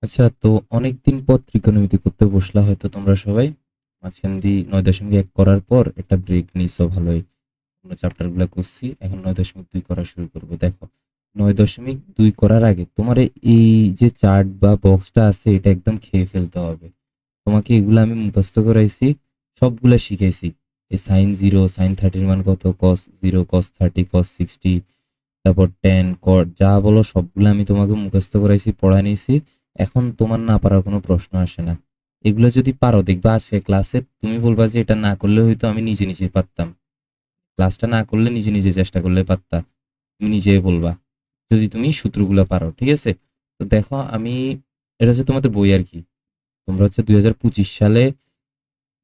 আচ্ছা, তো অনেকদিন পর ত্রিকোণমিতি করতে বসলা হয়তো তোমরা সবাই। মাঝখান দিয়ে 9.1 করার পর একটা ব্রেক নিছো ভালোই। আমরা চ্যাপ্টার গুলা করছি, এখন 9.2 করা শুরু করব। দেখো, 9.2 করার আগে তোমার এই যে চার্ট বা বক্সটা আছে এটা একদম খেয়ে ফেলতে হবে। তোমাকে এগুলো আমি মুখস্থ করাইছি, সবগুলা শিখাইছি। এই sin 0, sin 30 মান কত, cos 0, cos 30, cos 60, তারপর ট্যান কট যা বলো সবগুলো আমি তোমাকে মুখস্থ করাইছি, পড়া নিয়েছি। এখন তোমার না পারার কোনো প্রশ্ন আসে না। এগুলো যদি পারো, দেখবা আজকে ক্লাসে তুমি বলবা যে এটা না করলে হয়তো আমি নিজে নিজে পারতাম। ক্লাসটা না করলে নিজে নিজে চেষ্টা করলে পারতা, তুমি নিজে বলবা যদি তুমি সূত্রগুলো পারো। ঠিক আছে? তো দেখো, আমি এটা হচ্ছে তোমাদের বই আর কি। তোমরা হচ্ছে 2025 সালে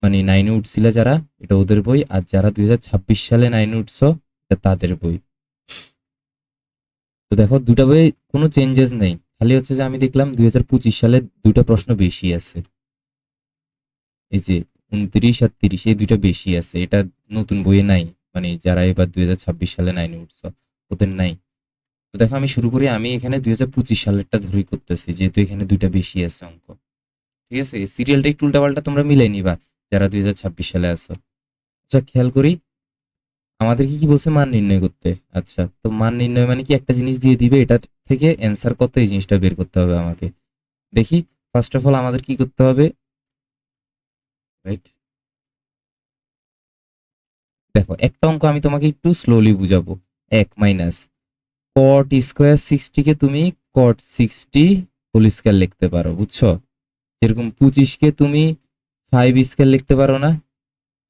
মানে 9-এ উঠছিলে যারা, এটা ওদের বই। আর যারা 2026 সালে 9-এ উঠছো, এটা তাদের বই। তো দেখো, দুটা বই কোনো চেঞ্জেস নেই, খালি হচ্ছে যে আমি দেখলাম 2025 সালে দুটা প্রশ্ন বেশি আছে। এই যে 29 আর 30, এই দুইটা বেশি আছে, এটা নতুন বইয়ে নাই। মানে যারা এবার 2026 সালে 9-এ উঠছো ওদের নাই। তো দেখো, আমি শুরু করি। আমি এখানে 2025 সালেরটা ধরেই করতেছি, যেহেতু এখানে দুইটা বেশি আছে অঙ্ক। ঠিক আছে? সিরিয়ালটা একটু উল্টাপাল্টা তোমরা মিলাই নিবা যারা 2026 সালে আছো। আচ্ছা, খেয়াল করি আমাদেরকে কি বলছে, মান নির্ণয় করতে। আচ্ছা, তো মান নির্ণয় মানে কি, একটা জিনিস দিয়ে দিবে, এটা থেকে অ্যান্সার কত এই জিনিসটা বের করতে হবে আমাকে। দেখি, ফার্স্ট অফ অল আমাদের কি করতে হবে। রাইট, দেখো একটা অঙ্ক আমি তোমাকে একটু স্লোলি বুঝাবো। 1 - cot² 60 কে তুমি cot 60 হোল স্কয়ার লিখতে পারো, বুঝছো? যেরকম 25 কে তুমি 5 স্কয়ার লিখতে পারো না?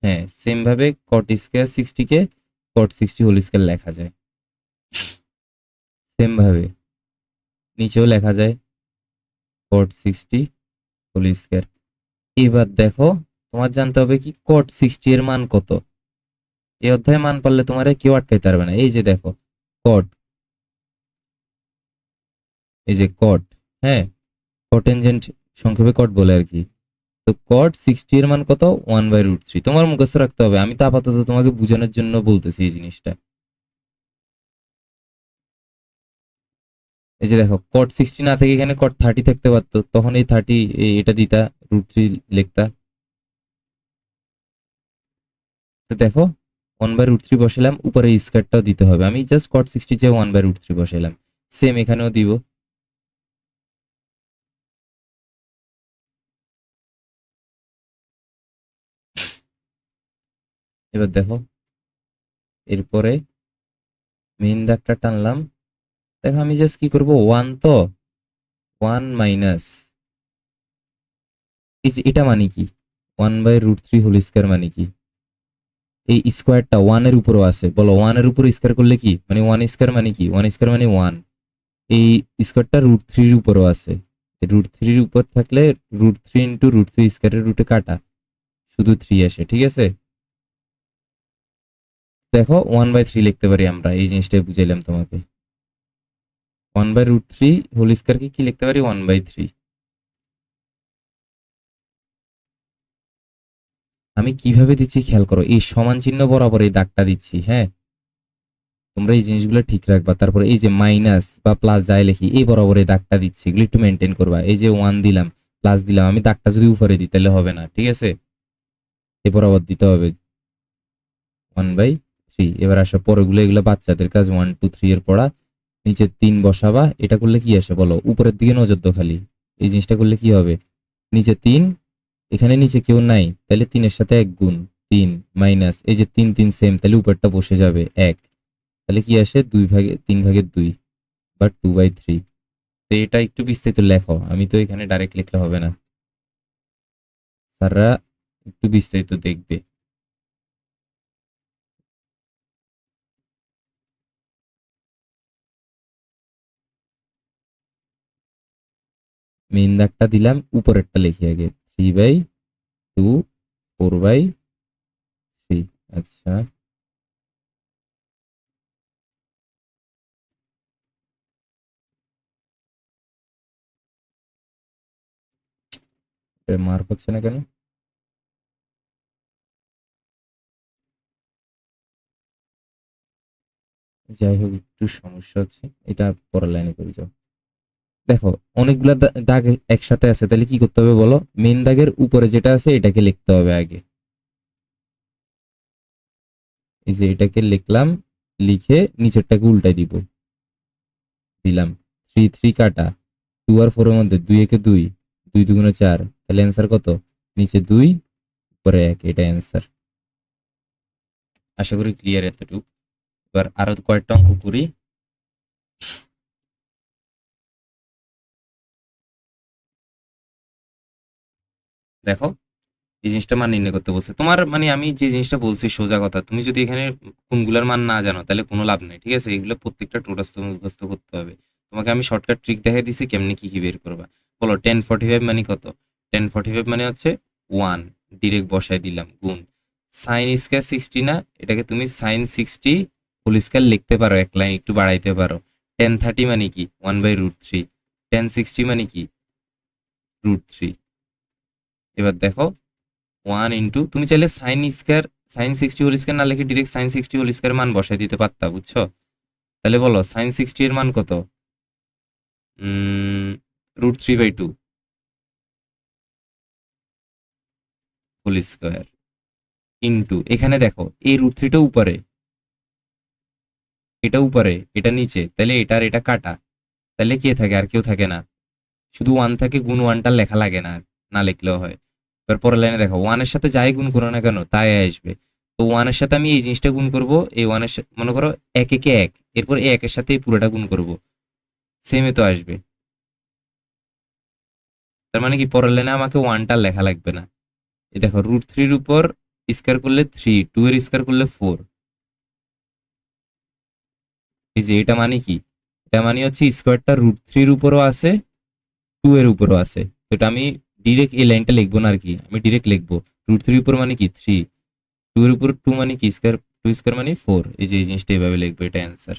হ্যাঁ, সেম ভাবে cot² 60 কে cot 60 হোল স্কয়ার লেখা যায়। সেম ভাবে নিচেও লেখা যায় cot 60 হোল স্কয়ার। এবার দেখো, তোমার জানতে হবে কি cot 60 এর মান কত। এই অধ্যায়ে মান পারলে তোমার কেউ আটকাইতে পারবে না। এই যে দেখো, cot, এই যে cot, হ্যাঁ, cotangent সংক্ষেপে cot বলে আর কি। তো cot 60 এর মান কত? 1/√3। তোমার মুখস্থ রাখতে হবে, আমি তো আপাতত তোমাকে বোঝানোর জন্য বলতেছি এই জিনিসটা। এই যে দেখো, cot 60 না থেকে এখানে cot 30 থাকতে পারতো, তখন এই 30 এটা দিতা, √3 লিখতা। তো দেখো, 1/√3 বসালাম, উপরে স্কয়ারটাও দিতে হবে। আমি জাস্ট cot 60 চেয়ে 1/√3 বসাইলাম। সেম এখানেও দিব। এবার দেখো, এরপরে মেইন দাগটা টানলাম। দেখো, আমি জাস্ট কি করব, 1 তো 1 মাইনাস, এই যে এটা মানে কি, 1/√3 হোল স্কয়ার মানে কি, এই স্কোয়ারটা ওয়ান এর উপরও আছে। বলো, ওয়ান এর উপর স্কোয়ার করলে কি মানে, ওয়ান স্কোয়ার মানে কি, ওয়ান স্কোয়ার মানে ওয়ান। এই স্কোয়ারটা √3 উপরও আছে। √3 উপর থাকলে √3 ইন্টু √3 স্কোয়ারের রুটে কাটা, শুধু 3 আসে। ঠিক আছে? দেখো, 1/3 লিখতে পারি আমরা, এই জিনিসটাই বুঝাইলাম তোমাকে। 1/√3 হোল স্কোয়ারকে কি লিখতে পারি, 1/3। আমি কিভাবে দিচ্ছি খেয়াল করো, এই সমান চিহ্ন বরাবর এই দাগটা দিচ্ছি। হ্যাঁ, তোমরা এই জিনিসগুলো ঠিক রাখবা। তারপরে এই যে মাইনাস বা প্লাস যাই লিখি, এই বরাবর এই দাগটা দিচ্ছি, এগুলো একটু মেনটেন করবা। এই যে 1 দিলাম, প্লাস দিলাম, আমি দাগটা যদি উপরে দিই তাহলে হবে না। ঠিক আছে? এ বরাবর দিতে হবে 1/3। এবার আসো পরেগুলো, এগুলো বাচ্চাদের কাজ, 1 2 3 এর পড়া। নিচে 3 বসাবা। এটা করলে কি আসে বলো, উপরের দিকে নজর দাও খালি। এই জিনিসটা করলে কি হবে, নিচে 3, এখানে নিচে কেউ নাই, তাহলে 3-এর সাথে 1 গুণ, 3 মাইনাস, এই যে 3 3 সেম, তাহলে উপরটা বসে যাবে 1। তাহলে কি আসে, 3/2 বা 2/3। তো এটা একটু বিস্তারিত লেখো, আমি তো এখানে ডাইরেক্ট লিখলে হবে না, স্যাররা একটু বিস্তারিত দেখবে। মেইন দাগটা দিলাম, উপরেরটা লিখি আগে, 3/2, 4/3। আচ্ছা, মার্ক হচ্ছে না কেন? যাই হোক, একটু সমস্যা হচ্ছে, এটা পরের লাইনে করে যাও। দেখো অনেকগুলা দাগ একসাথে আছে, তাহলে কি করতে হবে বলো? মেন দাগের উপরে যেটা আছে এটাকে লিখতে হবে আগে। এই যে এটাকে লিখলাম, লিখে নিচেরটাকে উল্টাই দিব, দিলাম। থ্রি থ্রি কাটা, 2 আর 4 এর মধ্যে 2 একে 2, 2 2 গুণে 4, তাহলে অ্যান্সার কত? নিচে 2, উপরে 1, এটা অ্যান্সার। আশা করি ক্লিয়ার এতটুকু। এবার আরো কয়েকটা অঙ্ক করি। দেখো এই জিনিসটা মান নির্ণয় করতে বলছে তোমার, মানে আমি যে জিনিসটা বলছি সোজা কথা, তুমি যদি এখানে কোনগুলার মান না জানো তাহলে কোনো লাভ নেই, ঠিক আছে? এগুলো প্রত্যেকটা টোটাস তুমি মুখস্থ করতে হবে। তোমাকে আমি শর্টকাট ট্রিক দেখাই দিছি কেমনি কি কি বের করবা। বলো 1045 মানে কত? 1045 মানে হচ্ছে 1, ডিরেক্ট বসাই দিলাম, গুণ সাইন স্কয়ার 60 না, এটাকে তুমি সাইন 60 হোল স্কয়ার লিখতে পারো, এক লাইন একটু বাড়াইতে পারো। 1030 মানে কি? 1/√3। 1060 মানে কি? √3। এবার দেখো 1 ইন্টু, তুমি চাইলে সাইন 60 হোল স্কয়ার না লিখে ডিরেক্ট সাইন 60 হোল স্কয়ার মান বসাই দিতে পারতা, বুঝছো? তাহলে বলো সাইন 60 এর মান কত? √3/2 হোল স্কয়ার ইন্টু, এখানে দেখো এই √3টা উপরে, এটা উপরে, এটা নিচে, তাহলে এটা আর এটা কাটা, তাহলে কে থাকে? আর কেউ থাকে না, শুধু ওয়ান থাকে, গুণ ওয়ানটা লেখা লাগে না, না লিখলেও হয়। এবার পরের লাইনে দেখো ওয়ানের সাথে যাই গুণ করো না কেন তাই আসবে। তো ওয়ানের সাথে আমি এই জিনিসটা গুণ করব, এই ওয়ানের সাথে মনে করো 1 একে 1, এরপর এই একের সাথে এই পুরোটা গুণ করব, সেমে তো আসবে। তার মানে কি পরের লাইনে আমাকে ওয়ানটা লেখা লাগবে না। এই দেখো √3 উপর স্কয়ার করলে 3, 2 এর স্কয়ার করলে 4। এই যে এটা মানে কি? এটা মানে হচ্ছে স্কোয়ারটা √3 উপরও আছে, 2 এর উপরও আছে। তো এটা আমি ডিরেক্ট এই লাইনটা লিখবো না আর কি, আমি ডিরেক্ট লিখবো √3 উপর মানে কি 3, 2 এর উপর 2 মানে কি স্কয়ার, 2 স্কয়ার মানে 4। এই যে এই জিনিসটা এইভাবে লিখবো, এটা অ্যান্সার।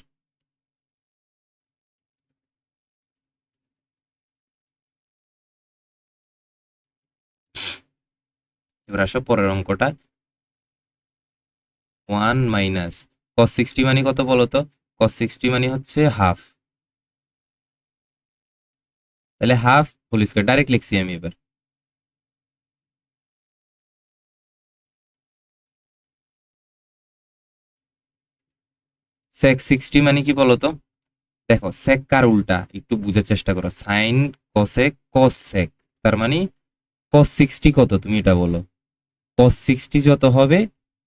এবার আসো পরের অঙ্কটা। 1 মাইনাস cos 60 মানে কত বলো তো? cos 60 মানে হচ্ছে হাফ, তাহলে হাফ হোল স্কয়ার ডাইরেক্ট লিখছি আমি। এবার sec 60 মানে কি বলো তো? দেখো sec কার উল্টা একটু বুঝার চেষ্টা করো, সাইন cosec cos sec, তার মানে cos 60 কত তুমি এটা বলো? cos 60 যত হবে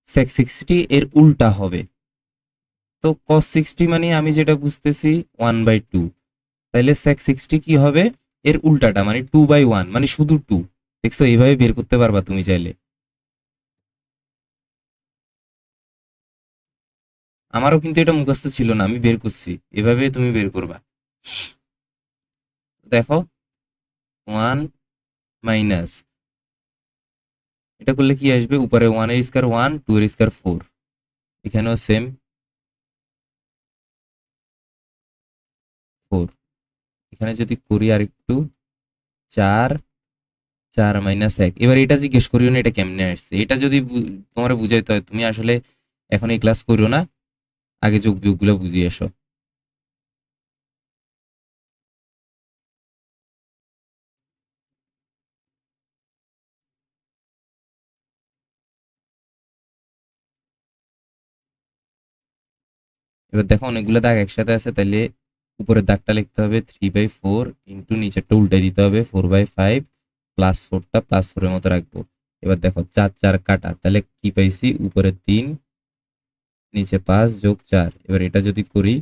sec 60 এর উল্টা হবে। তো cos 60 মানে আমি যেটা বুঝতেছি 1/2, তাইলে sec 60 কি হবে? এর উল্টাটা মানে 2/1, মানে শুধু 2। দেখছো এইভাবে বের করতে পারবা তুমি চাইলে। আমারও কিন্তু এটা মুখস্থ ছিল না, আমি বের করছি, এভাবে তুমি বের করবা। দেখো 1 মাইনাস, এটা করলে কি আসবে? উপরে 1 এর স্কয়ার 1, 2 এর স্কয়ার 4, এখানেও সেম 4। এখানে যদি করি আর একটু, 4, 4 - 1। এবার এটা জিজ্ঞেস করিও না এটা কেমনে আসছে, এটা যদি তোমার বুঝাইতে হয় তুমি আসলে এখন এই ক্লাস করো না, আগে যোগ বিয়োগ গুলো বুঝিয়ে এসো। এবার দেখো অনেকগুলো দাগ একসাথে আছে, তাহলে উপরের দাগটা লিখতে হবে 3/4 ইন্টু নিচেরটা উল্টে দিতে হবে 4/5, প্লাস 4টা প্লাস 4 এর মতো রাখবো। এবার দেখো 4 4 কাটা, তাহলে কি পাইছি? উপরে 3, নিচে 5 যোগ 4। এবার এটা যদি করি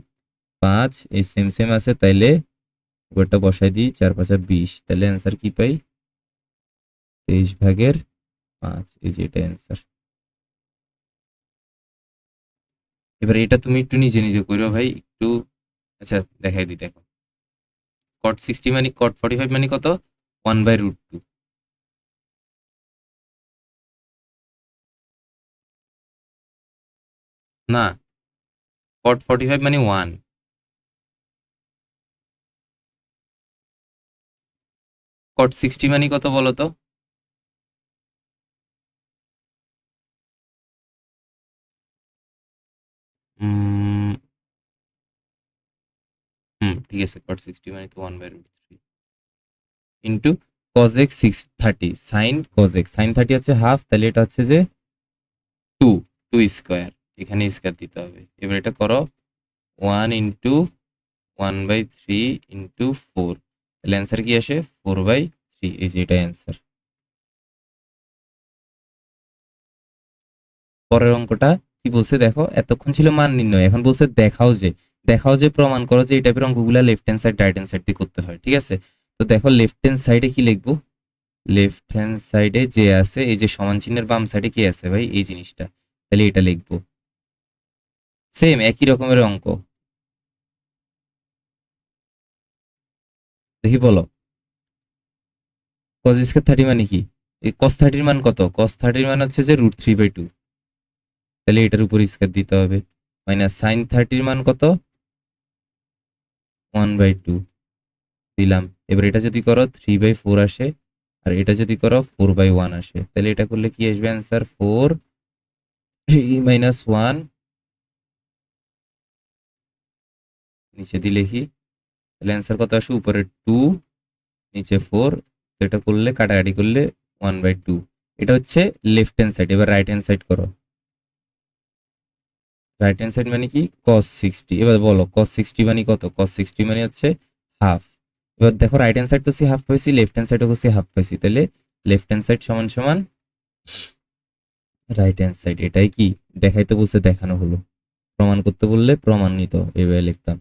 5, এই সেম সেম আছে, তাইলে উপরটা বসাই দিই, 4 5 20, তাহলে অ্যান্সার কি পাই? 23/5। এই যে এটা অ্যান্সার। এবার এটা তুমি একটু নিজে নিজে করো ভাই একটু। আচ্ছা দেখাই দিই, দেখো cot 60 মানে cot 45 মানে কত? 1/√2। না, cot 45 মানে 1। cot 60 মানে কত বলো তো? হুম, ঠিক আছে, cot 60 মানে তো 1/√3 into cosec 630 sin cosec sin 30 হচ্ছে হাফ, তাহলে এটা হচ্ছে যে 2 2 স্কয়ার, এখানে স্কয়ার দিতে হবে। এবার এটা করো 1 ইন্টু 1/3 ইন্টু 4, তাহলে অ্যান্সার কি আসে 4/3। এই যে এটা অ্যান্সার। পরের অঙ্কটা কি বলছে দেখো, এতক্ষণ ছিল মান নির্ণয়, এখন বলছে দেখাও যে প্রমাণ করো যে এই টাইপের অঙ্কগুলা left hand side right hand side দিয়ে করতে হয়। ঠিক আছে, তো দেখো লেফট হ্যান্ড সাইডে কি লিখবো, লেফট হ্যান্ড সাইডে যে আছে এই যে সমান চিহ্নের বাম সাইডে কি আছে ভাই, এই জিনিসটা, তাহলে এটা লিখবো। সেম একই রকমের অঙ্ক, দেখি বলো। cos স্কয়ার 30 মানে কি, এই cos 30 মান কত, cos 30 মান হচ্ছে যে √3/2, তাহলে এটার উপর স্কয়ার দিতে হবে। মাইনাস sin 30 মান কত, 1/2 দিলাম। এবার এটা যদি করো 3/4 আসে, আর এটা যদি করো 4/1 আসে, তাহলে এটা করলে কি আসবে অ্যান্সার 4 3 - 1, নিচে দিয়ে লিখি, তাহলে অ্যান্সার কত আসে, উপরে 2 নিচে 4, তো এটা করলে কাটাকাটি করলে 1/2। এটা হচ্ছে লেফট হ্যান্ড সাইড। এবার রাইট হ্যান্ড সাইড করো, রাইট হ্যান্ড সাইড মানে কি cos 60। এবার বলো cos 60 মানে কত, cos 60 মানে হচ্ছে হাফ। এবার দেখো রাইট হ্যান্ড সাইড করছি হাফ পাইছি, লেফট হ্যান্ড সাইডও করছি হাফ পাইছি, তাহলে লেফট হ্যান্ড সাইড সমান সমান রাইট হ্যান্ড সাইড। এটাই কি দেখাইতে বলছে, দেখানো হলো। প্রমাণ করতে বললে প্রমাণিত এইভাবে লিখতাম।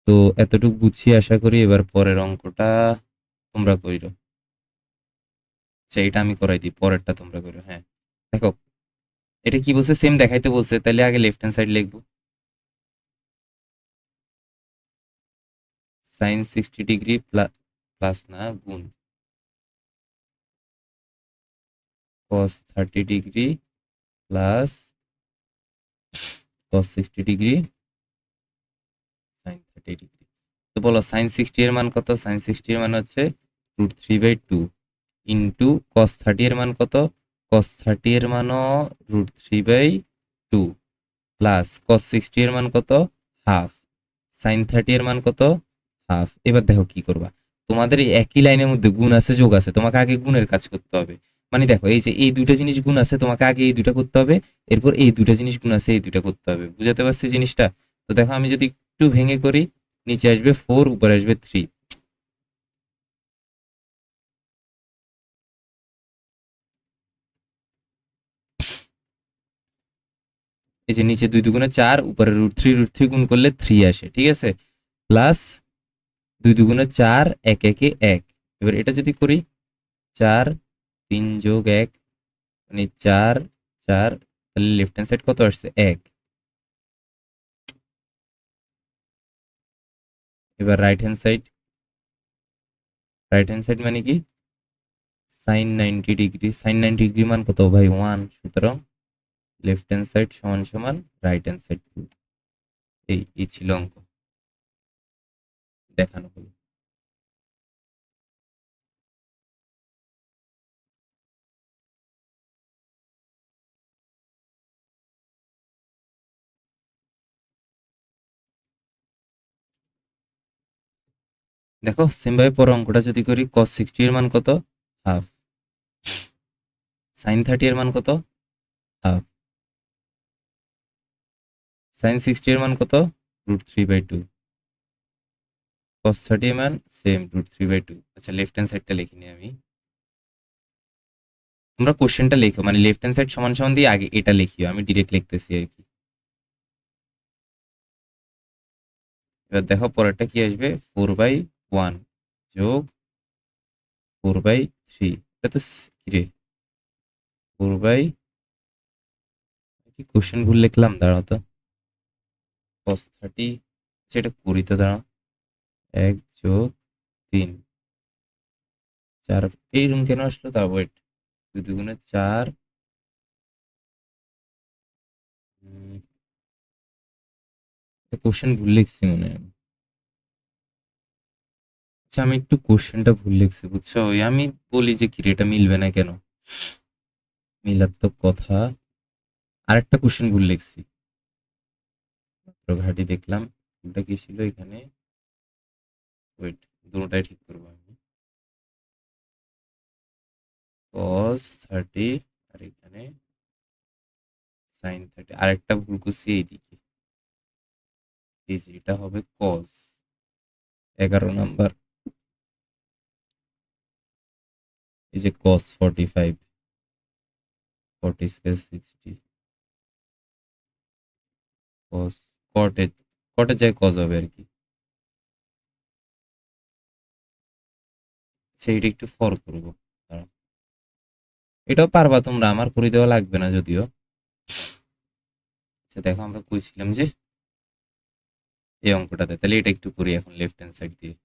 তো এতটুকু বুঝিয়ে আশা করি। এবার পরের অঙ্কটা তোমরা কইরো, আচ্ছা এটা আমি করাই দিই, পরেরটা তোমরা করো। হ্যাঁ দেখো, এটা কি বলছে, সেম দেখাইতে বলছে, তাহলে আগে লেফট হ্যান্ড সাইড লিখবো। সাইন 60 ডিগ্রি প্লাস না গুণ cos 30 degree plus cos 60 degree sin 30 degree. তো বলো sin 60 এর মান কত, sin 60 এর মান হচ্ছে √3/2 ইন্টু cos 30 এর মান কত, cos 30 এর মানও √3/2 প্লাস cos 60 এর মান কত, হাফ, sin 30 এর মান কত, হাফ। এবার দেখো কি করবা, তোমাদের এই একই লাইনের মধ্যে গুণ আছে যোগ আছে, তোমাকে আগে গুণের কাজ করতে হবে। মানে দেখো এই যে এই দুইটা জিনিস গুণ আছে, তোমাকে আগে এই দুইটা করতে হবে, এরপর এই দুইটা জিনিস গুণ আছে, এই দুইটা করতে হবে। বুঝাতে পারছি জিনিসটা? তো দেখো আমি যদি একটু ভেঙে করি, নিচে আসবে 4 উপরে আসবে 3, এই যে নিচে 2 দুগুণে 4, উপরে √3 গুণ করলে 3 আসে। ঠিক আছে, প্লাস 2 দুগুণে 4, 1 একে 1। এবার এটা যদি করি 4 3 যোগ 1 মানে 4 4, তাহলে লেফট হ্যান্ড সাইড কত আসছে 1। এবার রাইট হ্যান্ড সাইড মানে কি সাইন 90 ডিগ্রি, সাইন 90 ডিগ্রি মান কত ভাই 1, সুতরাং লেফট হ্যান্ড সাইড সমান সমান রাইট হ্যান্ড সাইড 2। এই ছিল অঙ্ক, দেখানো হলো। দেখো সেম ভাবে পর অঙ্কটা যদি করি, cos 60 এর মান কত, হাফ, সাইন 30 এর মান কত, হাফ, সাইন 60 এর মান কত, √3/2, cos 30 এর মান সেম √3/2। আচ্ছা লেফট হ্যান্ড সাইডটা লিখিনি আমি, তোমরা কোশ্চেনটা লেখো, মানে লেফট হ্যান্ড সাইড সমান সমান দিয়ে আগে এটা লিখিও, আমি ডিরেক্ট লিখতেছি আর কি। এবার দেখো পরেরটা কি আসবে, 4/1 যোগ 4/3, এটা তো কিরে 4 কি কোশ্চেন ভুল লিখলাম, দাঁড়াও তো, cos 30, সেটা করি তো, দাঁড়াও, 1 যোগ 3 4, এই রুম কেন আসলো, তা ওয়েট, 2 দুগুণে 4, কোশ্চেন ভুল লিখছি মনে হয়। আচ্ছা আমি একটু কোশ্চেনটা ভুল লিখছি বুঝছো, ওই আমি বলি যে কি রে, এটা মিলবে না কেন, মিলার তো কথা, আরেকটা কোশ্চেন ভুল লিখছি, ঘাটি দেখলাম। ভুলটা কি ছিল এখানে? ওয়েট, দুটোটাই ঠিক করবো আমি। cos 30 আর এখানে sin 30। আরেকটা ভুল করছি এইদিকে, এই যে এটা হবে cos 11 নাম্বার। এই যে cos 45, 40 স্কয়ার 60, cos cot এ যায় cos হবে আর কি। সেইটা একটু ফর করবো। দাঁড়াও। এটাও পারবা তোমরা, আমার করে দেওয়া লাগবে না যদিও। আচ্ছা দেখো, আমরা কইছিলাম যে এই অঙ্কটাতে, তাহলে এটা একটু করি এখন লেফট হ্যান্ড সাইড দিয়ে।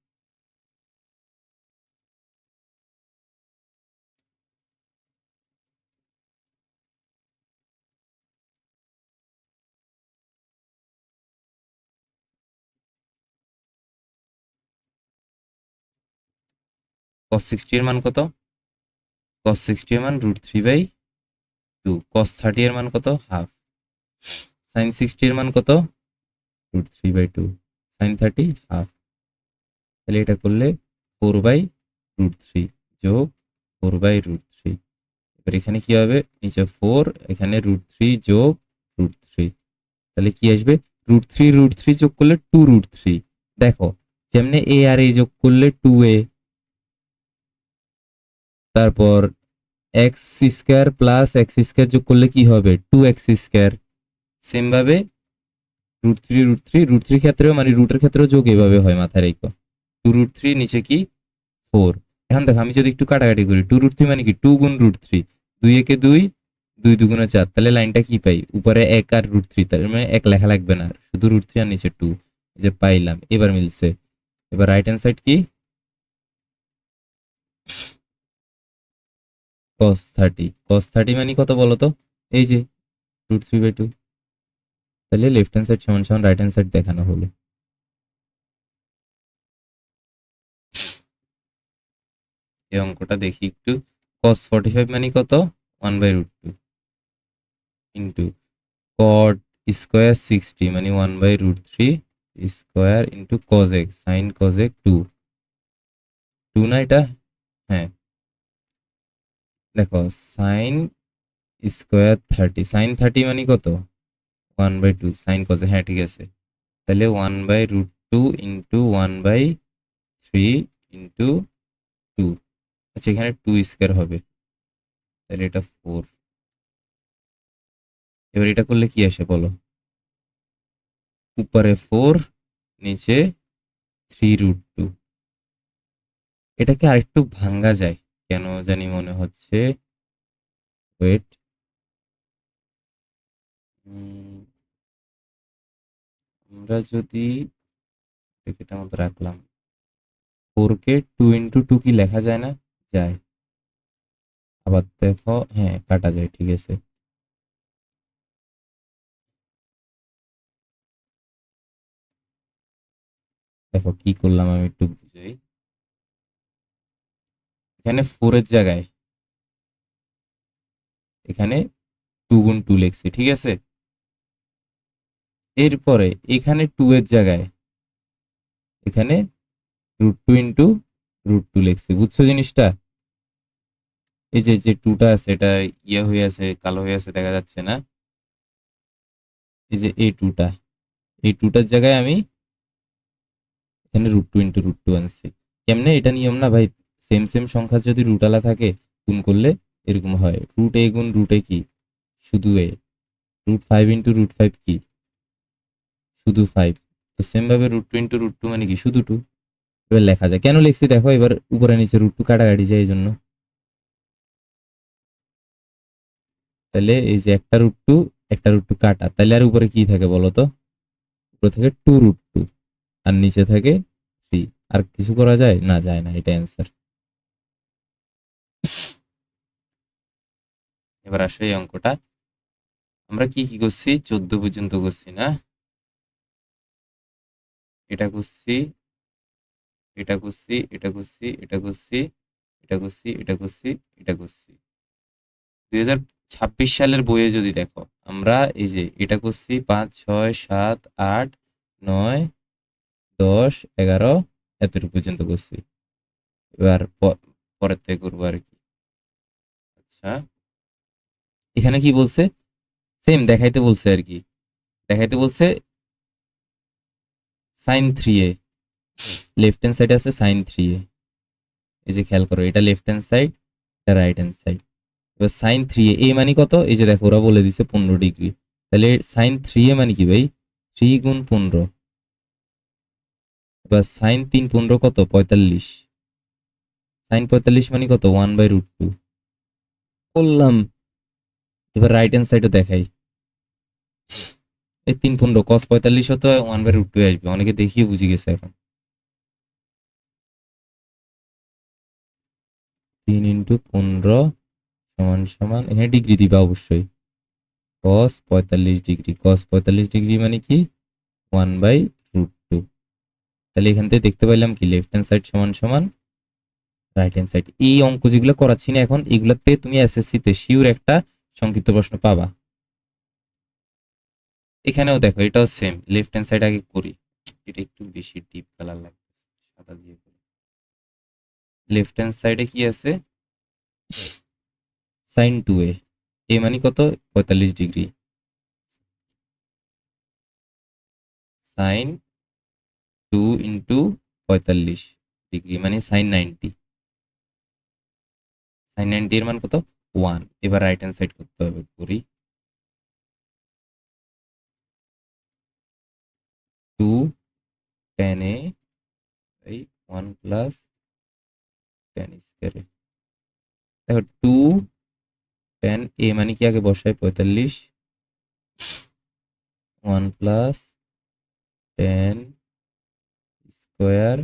cos 60 এর মান কত? cos 60 এর মান √3/2। cos 30 এর মান কত? হাফ। sin 60 এর মান কত? √3/2। sin 30 half. তাহলে এটা করলে 4/√3 যোগ 4/√3। এবার এখানে কি হবে? নিচে 4, এখানে √3 যোগ √3। তাহলে কি আসবে? √3 যোগ করলে 2√3। দেখো, যেমনি এ আর এ যোগ করলে 2a, তারপর x square plus x square যোগ করলে কি হবে? 2x²। সেম ভাবে √3 ক্ষেত্রেও, মানে রুটের ক্ষেত্রেও যোগ এভাবে হয়, মাথায় রেখো। 2√3 নিচে কি 4। এখন দেখো, আমি যদি একটু কাটাকাটি করি, 2√3 মানে কি 2 গুণ √3, 2 একে 2, 2 দুগুণে 4। তাহলে লাইনটা কি পাই? উপরে 1 আর √3, তার মানে 1 লেখা লাগবে না, শুধু √3 আর নিচে 2। এই যে পাইলাম, এবার মিলছে। এবার রাইট হ্যান্ড সাইড কি? cos 30 মানে কত বলো তো? এই যে √3/2। তাহলে লেফট হ্যান্ড সাইড সমান সমান রাইট হ্যান্ড সাইড দেখানো হলো। এই অঙ্কটা দেখি একটু। cos 45 মানে কত? 1/√2 ইন্টু cot স্কোয়ার 60 মানে 1/√3 square into cos x sin cos x 2। 2 না এটা? হ্যাঁ, দেখো sin স্কোয়ার 30, sin 30 মানে কত? 1/2 sin cos, হ্যাঁ ঠিক আছে। তাহলে 1/√2 ইন্টু 1/3 ইন্টু 2। আচ্ছা, এখানে 2 স্কোয়ার হবে, তাহলে এটা 4। এবার এটা করলে কি আসে বলো? উপরে 4, নিচে 3√2। এটাকে আরেকটু ভাঙ্গা যায়, কেন জানি মনে হচ্ছে। ওয়েট, আমরা যদি এটার মতো রাখলাম, 4 কে 2 ইন্টু 2 কি লেখা যায় না? যায়। আবার দেখো, হ্যাঁ কাটা যায়, ঠিক আছে। দেখো কি করলাম আমি, একটু বুঝাই। এখানে 4 এর জায়গায় এখানে 2 গুণ 2 লিখছি, ঠিক আছে। এরপরে এখানে 2 এর জায়গায় এখানে √2 ইন্টু √2 লিখছি, বুঝছো জিনিসটা? এই যে যে 2টা আছে, এটা ইয়ে হয়ে আছে, কালো হয়ে আছে, দেখা যাচ্ছে না? এই যে এই 2টার জায়গায় আমি এখানে √2 ইন্টু √2 আনছি। কেমনে? এটা নিয়ম না ভাই, সেম সেম সংখ্যা যদি রুট আলা থাকে, গুণ করলে এরকম হয়। √a গুণ √a কি? শুধু a। √5 ইন্টু √5 কি? শুধু 5। তো সেম ভাবে √2 ইন্টু √2 মানে কি? শুধু 2। এবার লেখা যায়, কেন লিখছি দেখো, এবার উপরে নিচে √2 কাটাকাটি যায় এই জন্য। তাহলে এই যে একটা √2 কাটা, তাহলে আর উপরে কি থাকে বলো তো? উপরে থাকে 2√2 আর নিচে থাকে 3। আর কিছু করা যায় না? যায় না, এটা অ্যান্সার। এবার আসো এই অঙ্কটা, আমরা কি কি করছি? 14 পর্যন্ত করছি না? এটা করছি, এটা করছি, এটা করছি, এটা করছি, এটা করছি, এটা করছি, এটা করছি। সালের বইয়ে যদি দেখো, আমরা এই যে এটা করছি 5 6 7 8 9 10 11 এতটুকু পর্যন্ত করছি। এবার পরের থেকে করবো আর কি। আচ্ছা, এখানে কি বলছে? সেম দেখাইতে বলছে আর কি। দেখাইতে বলছে সাইন 3a, লেফট হ্যান্ড সাইডে আছে সাইন 3a। এই যে খেয়াল করো, এটা লেফট হ্যান্ড সাইড, এটা রাইট হ্যান্ড সাইড। এবার সাইন 3a এ মানে কত? এই যে দেখো ওরা বলে দিছে 15 ডিগ্রি। তাহলে সাইন 3a মানে কি ভাই? 3 গুণ 15। এবার সাইন 3 15 কত? 45। সাইন 45 মানে কত? 1/√2 বললাম। এবার রাইট হ্যান্ড সাইডে দেখাই, এই 3 15 cos 45 তো 1/√2 আসবে, অনেকে দেখিয়ে বুঝে গেছে এখন। 3 ইন্টু 15 সমান সমান, এখানে ডিগ্রি দিবা অবশ্যই, cos 45 ডিগ্রি। cos 45 ডিগ্রি মানে কি? 1/√2। তাহলে এখান থেকে দেখতে পাইলাম কি, লেফট হ্যান্ড সাইড সমান সমান রাইট হ্যান্ড সাইড। এই অঙ্ক যেগুলো করাচ্ছি না এখন, এগুলোতে তুমি এসএসসি তে শিওর একটা সংক্ষিপ্ত প্রশ্ন পাবা। এখানেও দেখো, এটাও সেম, লেফট হ্যান্ড সাইড আগে করি। এটা একটু বেশি ডিপ কালার লাগছে, সাদা দিয়ে করি। লেফট হ্যান্ড সাইডে কি আছে? সাইন 2a, এ মানে কত? 45 ডিগ্রি। সাইন 2 ইন্টু 45 ডিগ্রি মানে সাইন 90। সাইন 90 এর মান কত? 1। এবার রাইট হ্যান্ড সাইড করতে হবে, করি। 2 tan a by 1 plus tan square. দেখো 2 tan a মানে কি, আগে বসাই 45, 1 প্লাস tan স্কয়ার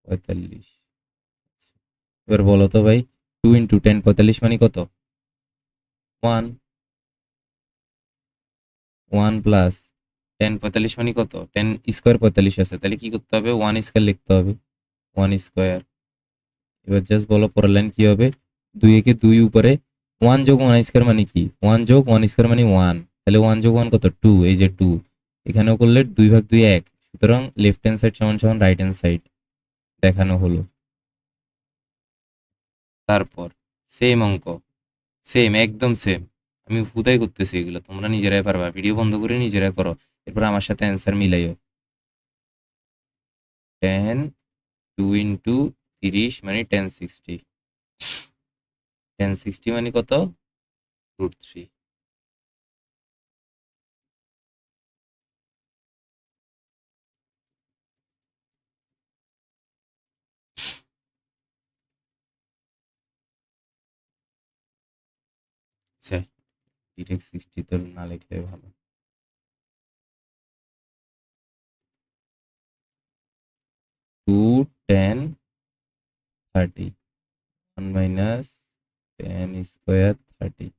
45। এবার বলো তো ভাই, 2 ইন্টু tan 45 মানে কত? 1। 1 প্লাস tan 45 মানে কত? tan স্কয়ার 45 আছে, তাহলে কি করতে হবে? 1 স্কয়ার লিখতে হবে, 1 স্কয়ার। এবার জাস্ট বলো পরের লাইন কি হবে? 2 একে 2 উপরে 1 যোগ 1 স্কয়ার মানে কি? 1 যোগ 1 স্কয়ার মানে 1। তাহলে 1 যোগ 1 কত? 2। এই যে 2, এখানেও করলে 2/2 1। সুতরাং লেফট হ্যান্ড সাইড সমান সমান রাইট হ্যান্ড সাইড দেখানো হলো। তারপর সেম অঙ্ক, সেম একদম সেম। আমি হুদাই করতেছি এগুলো, তোমরা নিজেরাই পারবা, ভিডিও বন্ধ করে নিজেরাই করো। এরপর আমার সাথে অ্যান্সার মিলাইও। tan 2 ইন্টু 30 মানে tan 60। tan 60 মানে কত? √3। আচ্ছা, ডিরেক্ট 60 তো না লিখলে ভালো। 2 tan 30, 1 মাইনাস tan স্কোয়ার 30।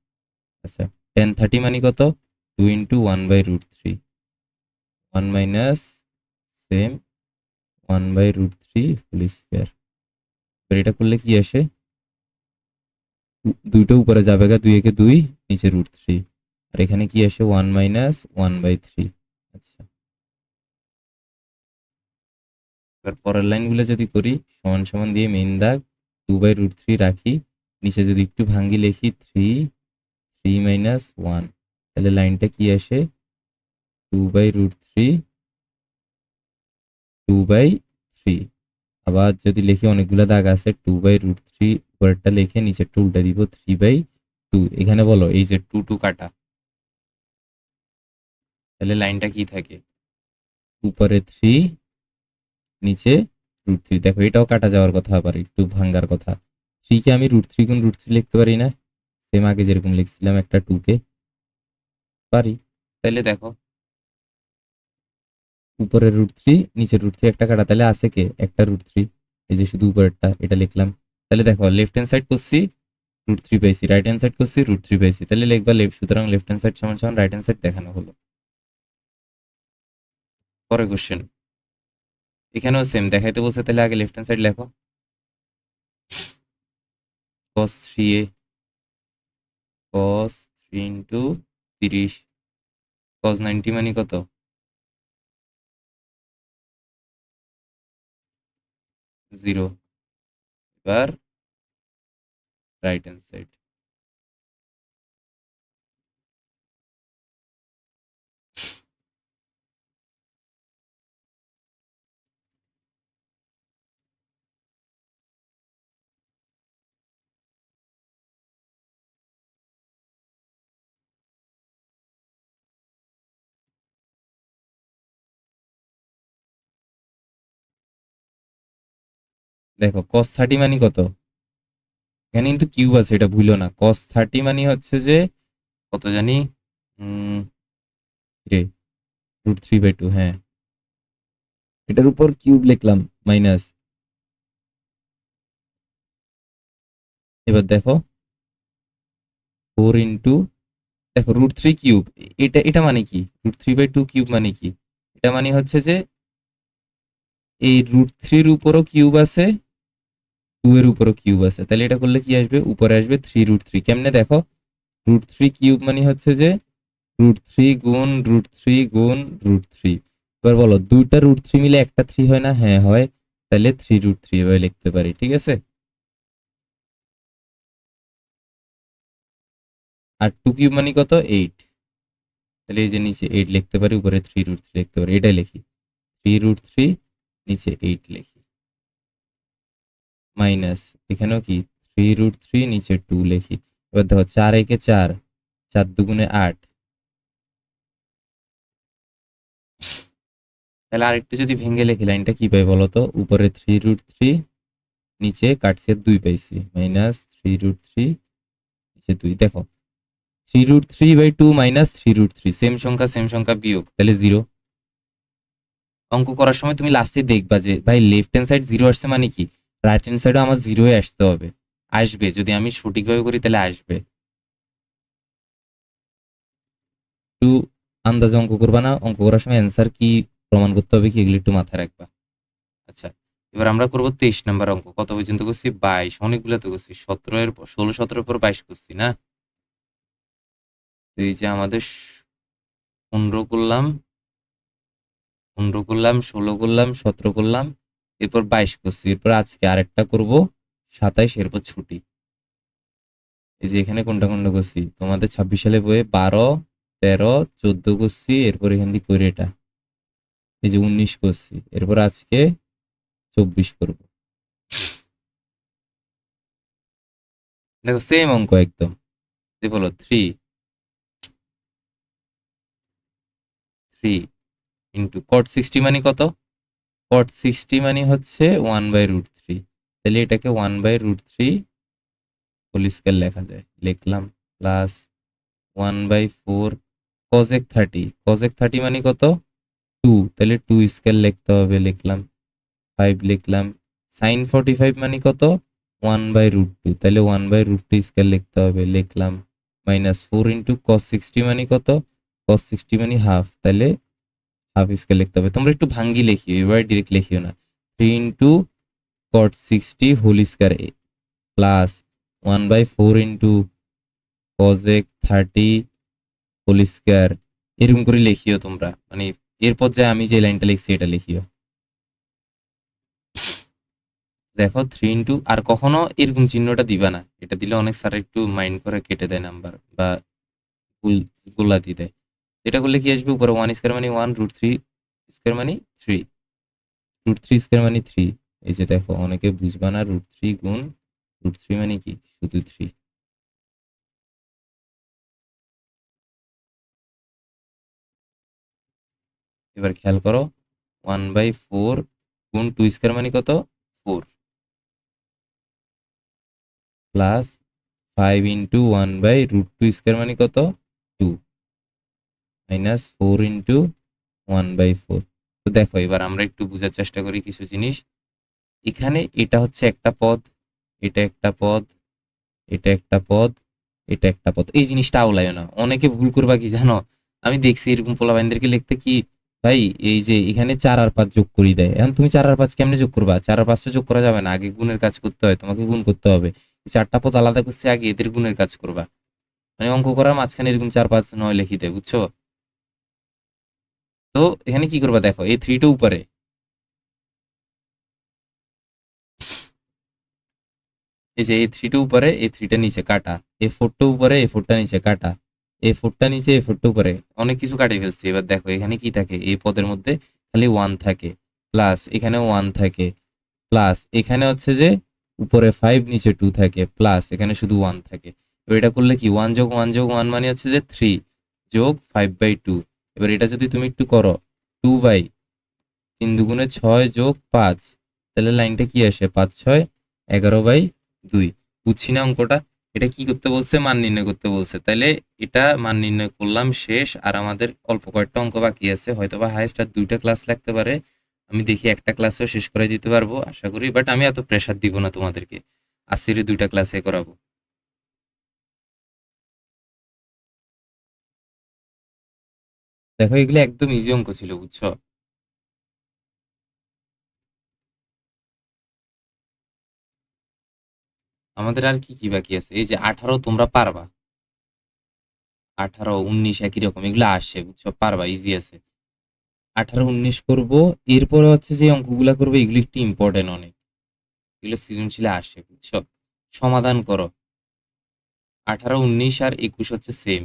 আচ্ছা, tan 30 মানে কত? 2 into 1/√3, 1 minus same 1/√3 whole square. এবার এটা করলে কি আসে? দুইটা উপরে যাবে গা, 2 একে 2, নিচে √3। আর এখানে কি আসে? 1 মাইনাস 1/3। আচ্ছা, এবার পরের লাইনগুলো যদি করি, সমান সমান দিয়ে মেইন দাগ 2/√3 রাখি, নিচে যদি একটু ভাঙ্গি লিখি 3 মাইনাস 1, তাহলে লাইনটা কি আসে? 2/√3, 2/3। আবার যদি লিখি, অনেকগুলো দাগ আছে, 2/√3 উপরেরটা লিখে নিচেরটা উল্টা দিব 3/2। এখানে বলো এই যে 2 2 কাটা, তাহলে লাইনটা কি থাকে? উপরে 3, নিচে √3। দেখো এটাও কাটা যাওয়ার কথা, আবার একটু ভাঙ্গার কথা। 3 কে আমি √3 গুণ √3 লিখতে পারি না? সেম আগে যেরকম লিখছিলাম একটা 2 কে, পারি। তাহলে দেখো, উপরে √3 নিচে √3 একটা কাটা, তাহলে আছে কে? একটা √3। এই যে শুধু উপরেরটা, এটা লিখলাম। তাহলে দেখো, লেফট হ্যান্ড সাইড করছি √3 পাইছি, রাইট হ্যান্ড সাইড করছি √3 পাইছি, তাহলে লিখবা লেফট। সুতরাং লেফট হ্যান্ড সাইড সমান সমান রাইট হ্যান্ড সাইড দেখানো হলো। পরের কোশ্চেন, এখানেও সেম দেখাইতে বলছে, তাহলে আগে লেফট হ্যান্ড সাইড লেখো। cos 3a cos 3 into 30 cos 90 মানে কত? 0। এবার রাইট হ্যান্ড সাইড। দেখো cos 30 মানে কত? এখানে কিন্তু কিউব আছে, এটা ভুলো না। cos 30 মানে হচ্ছে যে কত জানি, উম, রে √3/2, হ্যাঁ, এটার উপর কিউব লিখলাম মাইনাস। এবার দেখো 4 ইন্টু, দেখো √3 কিউব, এটা এটা মানে কি? √3/2 কিউব মানে কি? এটা মানে হচ্ছে যে এই √3-র উপরও কিউব আছে, 2 এর উপরও কিউব আছে, তাহলে এটা করলে কি আসবে? উপরে আসবে 3√3। কেমনে দেখো, √3 কিউব মানে হচ্ছে যে √3 গুণ √3 গুণ √3। এবার বলো, দুইটা √3 মিলে একটা 3 হয় না? হ্যাঁ হয়। তাহলে 3√3 এভাবে লিখতে পারি, ঠিক আছে। আর 2 কিউব মানে কত? 8। তাহলে এই যে নিচে 8 লিখতে পারি, উপরে 3√3 লিখতে পারি, এটাই লিখি। 3√3 নিচে 8 লিখি, মাইনাস এখানেও কি 3√3 নিচে 2 লিখি। এবার দেখো 4 × 4, 4 × 2 = 8। তাহলে আরেকটু যদি ভেঙে লিখি, লাইনটা কি পাই বলো তো? উপরে 3√3, নিচে কাটছে 2 পাইছি, মাইনাস 3√3 নিচে 2। দেখো 3√3/2 মাইনাস 3√3, সেম সংখ্যা সেম সংখ্যা বিয়োগ, তাহলে 0। অঙ্ক করার সময় তুমি লাস্টে দেখবা যে ভাই লেফট হ্যান্ড সাইড 0 আসছে মানে কি রাইট হ্যান্ড সাইডও আমার 0 আসতে হবে। আসবে, যদি আমি সঠিকভাবে করি তাহলে আসবে। একটু আন্দাজে অঙ্ক করবা না, অঙ্ক করার সময় অ্যান্সার কি প্রমাণ করতে হবে কি, এগুলো একটু মাথায় রাখবা। আচ্ছা, এবার আমরা করবো 23 নাম্বার অঙ্ক। কত পর্যন্ত করছি? 22। অনেকগুলো তো করছি, 16, 17 পর 22 করছি না? তো এই যে আমাদের 15 করলাম, 15 করলাম, 16 করলাম, 17 করলাম, এরপর 22 করছি। এরপর আজকে আরেকটা করব 27, এরপর ছুটি। এই যে এখানে কোনটা কোনটা করছি তোমাদের 26 সালে বইয়ে 12, 13, 14 করছি, এরপর এখান থেকে করে এটা এই যে 19 করছি, এরপর আজকে 24 করব। দেখো সেম অঙ্ক একদম। বলো 3 ইন্টু cot 60 মানে কত? cot 60 মানে হচ্ছে 1/√3। তাহলে এটাকে 1/√3 হোল স্কয়ার লেখা যায়, লিখলাম। প্লাস 1/4 cosec 30, cosec 30 মানে কত? 2, তাহলে 2 স্কয়ার লিখতে হবে, লিখলাম। 5 লিখলাম। sin 45 মানে কত? 1/√2, তাহলে 1/√2 স্কয়ার লিখতে হবে, লিখলাম। মাইনাস 4 ইন্টু cos 60 মানে কত? cos 60 মানে হাফ, তাহলে হাফ স্কয়ার লিখতে হবে। তোমরা একটু ভাঙ্গি লিখিও, এবার ডিরেক্ট লিখিও না। 3 into cot 60 whole square plus 1/4 into cosec 30 whole square, এরকম করে লিখিও তোমরা। মানে এরপর যে আমি যে লাইনটা লিখছি এটা লিখিও। দেখো 3 ইন্টু, আর কখনো এরকম চিহ্নটা দিবা না, এটা দিলে অনেক স্যার একটু মাইন্ড করে কেটে দেয় নাম্বার, বা ভুল গোলা দিয়ে দেয়। এটা করলে কি আসবে? উপরে 1 স্কয়ার মানে 1, √3 স্কয়ার মানে 3, √3 স্কয়ার মানে 3। এই যে দেখো অনেকে বুঝবা না, √3 গুণ √3 মানে কি? শুধু 3। এবার খেয়াল করো, 1/4 গুণ 2 স্কয়ার মানে কত? 4, প্লাস 5 ইন্টু 1/√2 স্কয়ার মানে কত? 2, মাইনাস 4 ইন্টু 1/4। তো দেখো এবার আমরা একটু বোঝার চেষ্টা করি কিছু জিনিস। এখানে এটা হচ্ছে একটা পদ, এটা একটা পদ, এটা একটা পদ, এটা একটা পদ। এই জিনিসটা আওলায় না, অনেকে ভুল করবা কি জানো? আমি দেখছি এরকম পোলাপাইনদেরকে লিখতে কি, ভাই এই যে এখানে 4 আর 5 যোগ করি দেয়। এখন তুমি 4 আর 5 কেমনে যোগ করবা? 4 আর 5 তো যোগ করা যাবে না, আগে গুণের কাজ করতে হয়, তোমাকে গুণ করতে হবে। চারটা পদ আলাদা করছে, আগে এদের গুণের কাজ করবা। মানে অঙ্ক করার মাঝখানে এরকম 4 5 9 লিখি দেয়, বুঝছো? তো এখানে কি করবা দেখো, এই থ্রিটা উপরে, এই যে এই থ্রিটা উপরে, এই থ্রিটা নিচে কাটা, এই ফোরটা উপরে, এই ফোরটা নিচে কাটা, এই ফোরটা নিচে, এই ফোরটা উপরে, অনেক কিছু কাটিয়ে ফেলছি। এবার দেখো এখানে কি থাকে, এই পদের মধ্যে খালি ওয়ান থাকে, প্লাস এখানে ওয়ান থাকে, প্লাস এখানে হচ্ছে যে উপরে 5 নিচে 2 থাকে, প্লাস এখানে শুধু ওয়ান থাকে। এবার এটা করলে কি, 1 যোগ 1 যোগ 1 মানে হচ্ছে যে 3 যোগ 5/2। এবার এটা যদি তুমি একটু করো, 2/3 যোগ 5, তাহলে লাইনটা কি আসে, 5 6 11/2। বুঝছি না অঙ্কটা? এটা কি করতে বলছে, মান নির্ণয় করতে বলছে। তাহলে এটা মান নির্ণয় করলাম, শেষ। আর আমাদের অল্প কয়েকটা অঙ্ক বাকি আছে, হয়তো বা হাইস্ট আর 2টা ক্লাস লাগতে পারে। আমি দেখি একটা ক্লাসেও শেষ করে দিতে পারবো আশা করি, বাট আমি এত প্রেশার দিব না তোমাদেরকে, আসিরে 2টা ক্লাসে করাবো। দেখো এগুলো একদম ইজি অঙ্ক ছিল, বুঝছো? আমাদের আর কি কি বাকি আছে, এই যে 18 তোমরা পারবা, 18 19 একই রকম, এগুলো আসে, বুঝছো, পারবা, ইজি আছে। 18 19 করবো। এরপরে হচ্ছে যে অঙ্কগুলা করবো, এগুলো একটু ইম্পর্টেন্ট অনেক, এগুলো সৃজনশীলে আসে, বুঝছো? সমাধান করো। 18 19 আর 21 হচ্ছে সেম।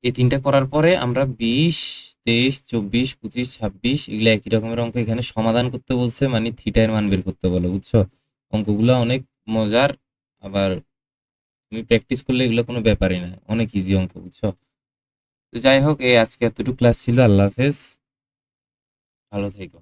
এই তিনটা করার পরে আমরা 20 23 24 25 26 এগুলো একই রকমের অঙ্ক এখানে সমাধান করতে বলছে, মানে থিটা এর মান বের করতে বলে, বুঝছো? অঙ্কগুলো অনেক মজার, আবার তুমি প্র্যাকটিস করলে এগুলো কোনো ব্যাপারই না, অনেক ইজি অঙ্ক, বুঝছো? তো যাই হোক, এই আজকে এতটুকু ক্লাস ছিল। আল্লাহ হাফেজ, ভালো থেকো।